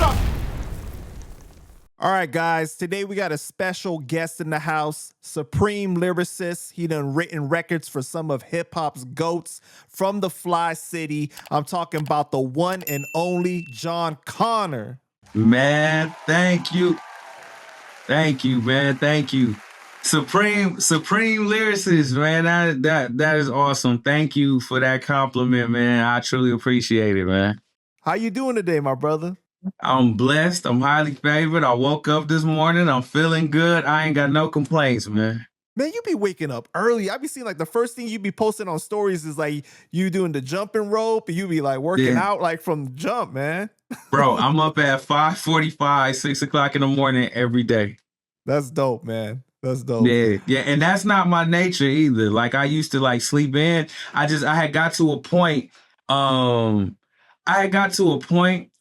All right, guys, today we got a special guest in the house, supreme lyricist. He done written records for some of hip hop's GOATs from the Fly City. I'm talking about the one and only Jon Connor. Man, thank you. Thank you, man. Thank you. Supreme lyricist, man. That is awesome. Thank you for that compliment, man. I truly appreciate it, man. How you doing today, my brother? I'm blessed. I'm highly favored. I woke up this morning. I'm feeling good. I ain't got no complaints, man. Man, you be waking up early. I be seeing like the first thing you be posting on stories is like you doing the jumping rope and you be like working out like from the jump, man. Bro, I'm up at 5:45, 6 o'clock in the morning every day. That's dope, man. That's dope. Yeah. And that's not my nature either. Like I used to like sleep in. I had got to a point,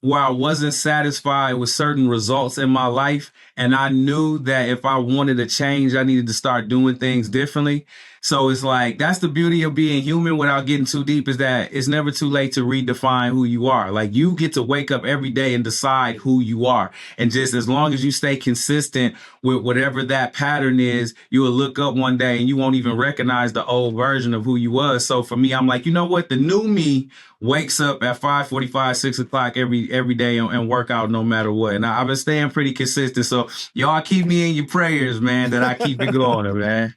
where I wasn't satisfied with certain results in my life. And I knew that if I wanted to change, I needed to start doing things differently. So it's like, that's the beauty of being human without getting too deep, is that it's never too late to redefine who you are. Like you get to wake up every day and decide who you are. And just as long as you stay consistent with whatever that pattern is, you will look up one day and you won't even recognize the old version of who you was. So for me, I'm like, you know what? The new me wakes up at 5:45, 6 o'clock every day and work out no matter what. And I've been staying pretty consistent. So y'all keep me in your prayers, man, that I keep it going, man.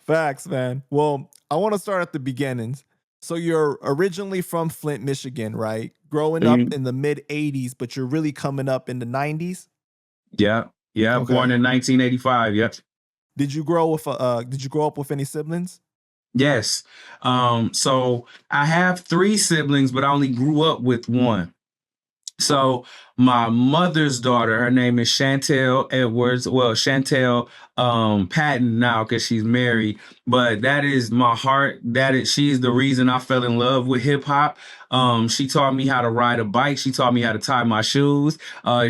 Facts, man. Well, I want to start at the beginnings. So you're originally from Flint, Michigan, right? Growing up in the mid 80s, but you're really coming up in the 90s? Yeah. Okay. Born in 1985. Yep. Did you grow up with any siblings? Yes. So I have 3 siblings, but I only grew up with one. So my mother's daughter, her name is Chantel Edwards. Well, Chantel Patton now because she's married, but that is my heart. She's the reason I fell in love with hip hop. She taught me how to ride a bike. She taught me how to tie my shoes.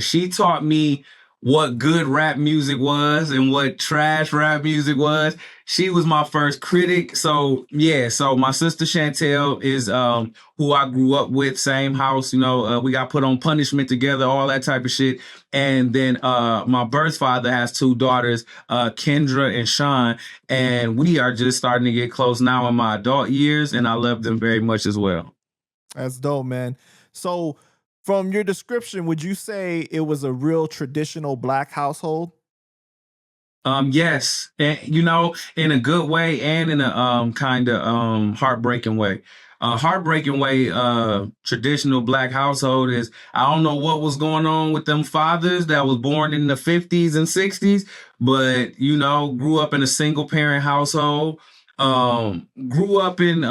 She taught me what good rap music was and what trash rap music was. She was my first critic. So yeah, so my sister Chantel is who I grew up with, same house, we got put on punishment together, all that type of shit. And then my birth father has 2 daughters, Kendra and Sean, and we are just starting to get close now in my adult years, and I love them very much as well. That's dope, man. So from your description, would you say it was a real traditional Black household? Yes, and in a good way and in a kind of heartbreaking way. Heartbreaking way, traditional Black household is, I don't know what was going on with them fathers that was born in the 50s and 60s, but grew up in a single parent household. Grew up in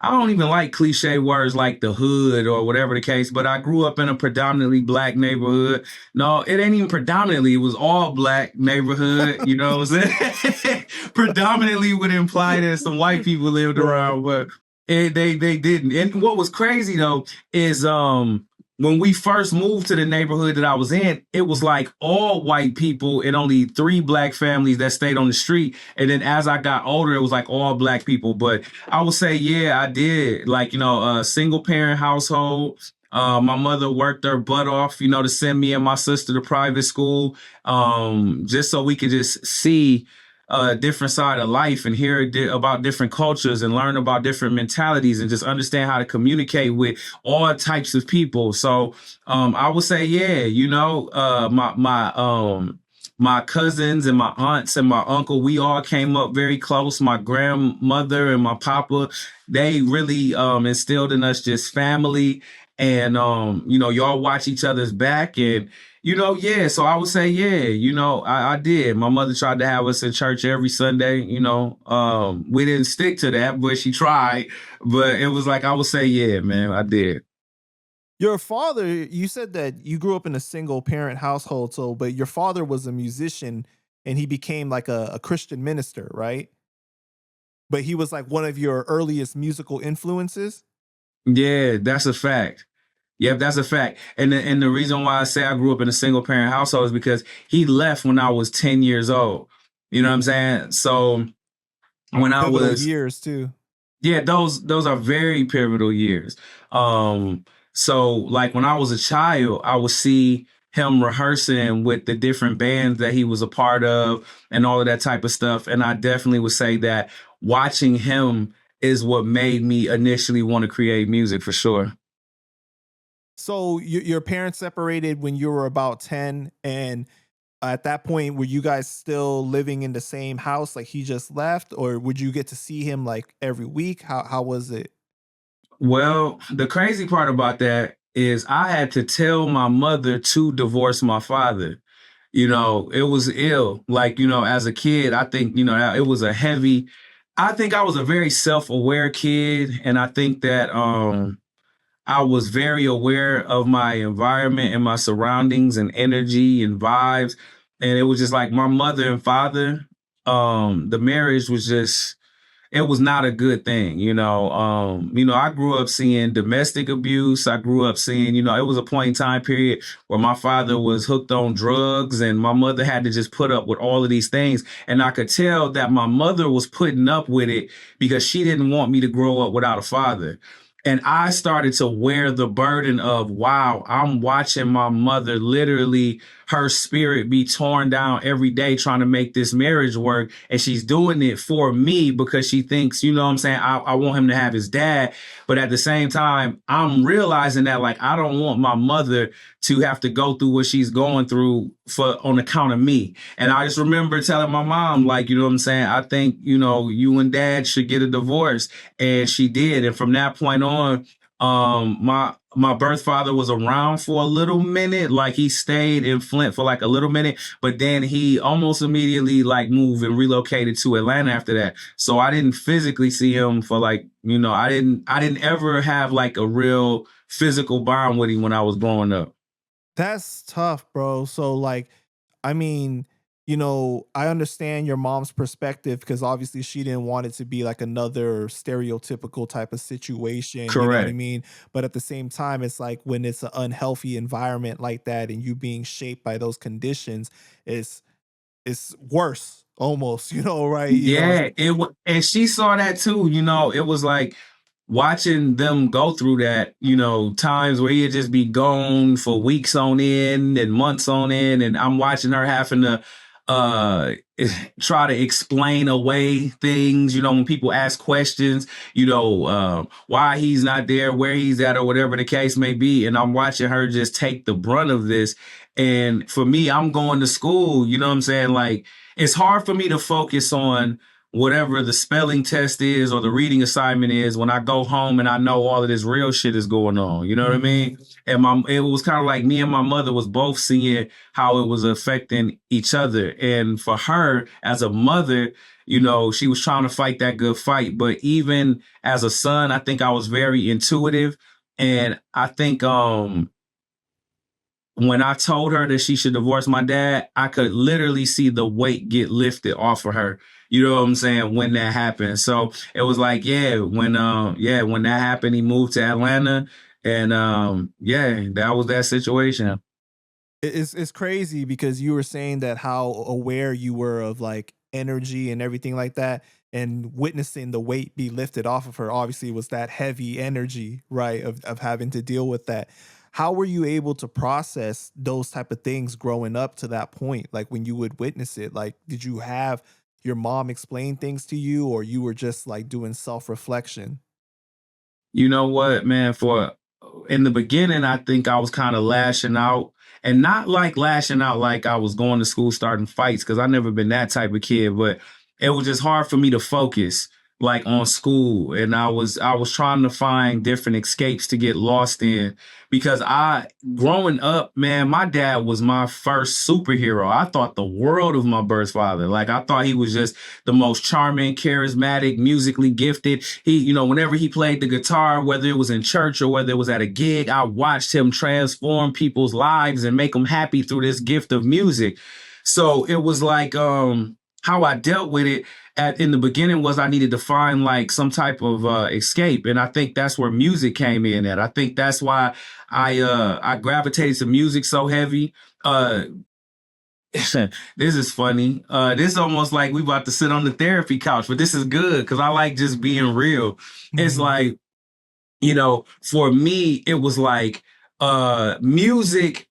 I don't even like cliche words like the hood or whatever the case, but I grew up in a predominantly Black neighborhood. No, it ain't even predominantly. It was all Black neighborhood. You know what I'm saying? Predominantly would imply that some white people lived around, but they didn't. And what was crazy though is when we first moved to the neighborhood that I was in, it was like all white people and only 3 Black families that stayed on the street. And then as I got older, it was like all Black people. But I would say, yeah, I did. Like, a single parent household. My mother worked her butt off, to send me and my sister to private school, just so we could just see a different side of life and hear about different cultures and learn about different mentalities and just understand how to communicate with all types of people. So I would say, yeah, my cousins and my aunts and my uncle, we all came up very close. My grandmother and my papa, they really instilled in us just family. And, y'all watch each other's back and, yeah. So I would say, yeah, I did. My mother tried to have us in church every Sunday, we didn't stick to that, but she tried. But it was like, I would say, yeah, man, I did. Your father, you said that you grew up in a single parent household, but your father was a musician and he became like a Christian minister, right? But he was like one of your earliest musical influences? Yeah, that's a fact. Yep, that's a fact. And the reason why I say I grew up in a single parent household is because he left when I was 10 years old. You know what I'm saying? So when I was years too. Yeah, those are very pivotal years. So like when I was a child, I would see him rehearsing with the different bands that he was a part of and all of that type of stuff. And I definitely would say that watching him is what made me initially want to create music for sure. So your parents separated when you were about 10, and at that point were you guys still living in the same house, like he just left, or would you get to see him like every week? How was it? Well, the crazy part about that is I had to tell my mother to divorce my father. You know, it was ill. Like, you know, as a kid, I think, you know, it was a heavy, I think I was a very self-aware kid. And I think that I was very aware of my environment and my surroundings and energy and vibes. And it was just like my mother and father, the marriage was just, it was not a good thing, you know. I grew up seeing domestic abuse. I grew up seeing, you know, it was a point in time period where my father was hooked on drugs and my mother had to just put up with all of these things. And I could tell that my mother was putting up with it because she didn't want me to grow up without a father. And I started to wear the burden of, wow, I'm watching my mother literally her spirit be torn down every day trying to make this marriage work. And she's doing it for me because she thinks, you know what I'm saying, I want him to have his dad. But at the same time, I'm realizing that like I don't want my mother to have to go through what she's going through for on account of me. And I just remember telling my mom, like, you know what I'm saying, I think, you know, you and dad should get a divorce. And she did. And from that point on, my birth father was around for a little minute. Like he stayed in Flint for like a little minute, but then he almost immediately like moved and relocated to Atlanta after that. So I didn't physically see him for like, you know, I didn't ever have like a real physical bond with him when I was growing up. That's tough, bro. So like, I mean, I understand your mom's perspective because obviously she didn't want it to be like another stereotypical type of situation, you know what I Correct. mean? But at the same time, it's like when it's an unhealthy environment like that and you being shaped by those conditions, it's it's worse almost, right? Yeah, and she saw that too. You know, it was like watching them go through that, you know, times where he'd just be gone for weeks on end and months on end, and I'm watching her having to uh try to explain away things, you know, when people ask questions, you know, why he's not there, where he's at, or whatever the case may be. And I'm watching her just take the brunt of this. And for me, I'm going to school, you know what I'm saying? Like, it's hard for me to focus on whatever the spelling test is or the reading assignment is when I go home and I know all of this real shit is going on. You know what I Mhm. mean? And it was kind of like me and my mother was both seeing how it was affecting each other. And for her as a mother, you know, she was trying to fight that good fight. But even as a son, I think I was very intuitive. And I think when I told her that she should divorce my dad, I could literally see the weight get lifted off of her. You know what I'm saying? When that happened. So it was like, when that happened, he moved to Atlanta. And that was that situation. It's crazy because you were saying that how aware you were of like energy and everything like that, and witnessing the weight be lifted off of her obviously was that heavy energy, right? Of having to deal with that. How were you able to process those type of things growing up to that point? Like when you would witness it, like did you have your mom explain things to you, or you were just like doing self reflection? You know what, man? For in the beginning, I think I was kind of lashing out and not like lashing out like I was going to school starting fights because I never been that type of kid, but it was just hard for me to focus like on school. And I was trying to find different escapes to get lost in because I growing up, man, my dad was my first superhero. I thought the world of my birth father. Like I thought he was just the most charming, charismatic, musically gifted. He, you know, whenever he played the guitar, whether it was in church or whether it was at a gig, I watched him transform people's lives and make them happy through this gift of music. So it was like how I dealt with it in the beginning was I needed to find like some type of escape, and I think that's where music came in at. I think that's why I gravitated to music so heavy. Uh, this is funny. This is almost like we about to sit on the therapy couch, but this is good because I like just being real. It's Mhm. like For me, it was like music.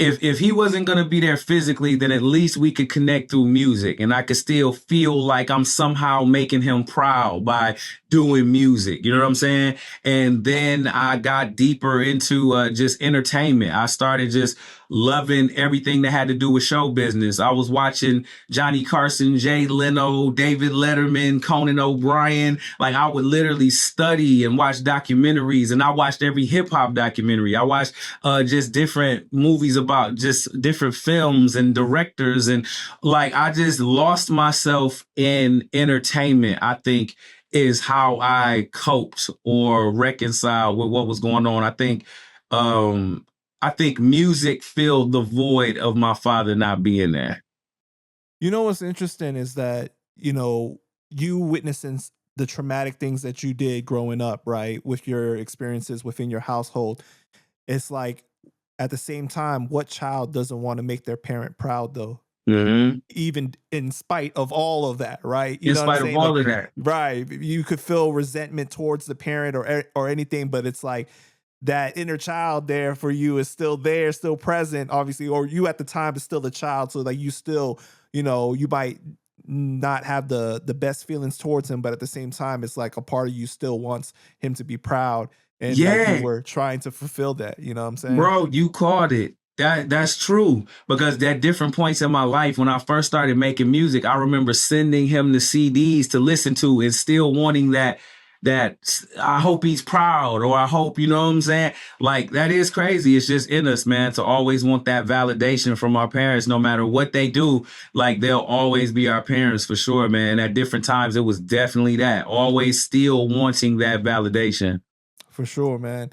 If he wasn't gonna be there physically, then at least we could connect through music, and I could still feel like I'm somehow making him proud by doing music. You know what I'm saying? And then I got deeper into just entertainment. I started just loving everything that had to do with show business. I was watching Johnny Carson, Jay Leno, David Letterman, Conan O'Brien. Like I would literally study and watch documentaries, and I watched every hip hop documentary. I watched just different movies about just different films and directors, and like I just lost myself in entertainment. I think is how I coped or reconciled with what was going on. Um I think music filled the void of my father not being there. You know what's interesting is that, you witnessing the traumatic things that you did growing up, right? With your experiences within your household. It's like at the same time, what child doesn't want to make their parent proud though? Hmm. Even in spite of all of that, right? You In know what I'm spite of saying? Like, all of that. right. You could feel resentment towards the parent or anything, but it's like that inner child there for you is still there, still present, obviously, or you at the time is still a child. So like you still, you might not have the best feelings towards him, but at the same time, it's like a part of you still wants him to be proud. And like you Yeah. were trying to fulfill that, you know what I'm saying? Bro, you caught it. That's true because at different points in my life, when I first started making music, I remember sending him the CDs to listen to and still wanting that I hope he's proud or I hope, you know what I'm saying? Like that is crazy. It's just in us, man, to always want that validation from our parents no matter what they do. Like they'll always be our parents for sure, man. At different times it was definitely that. Always still wanting that validation. For sure, man.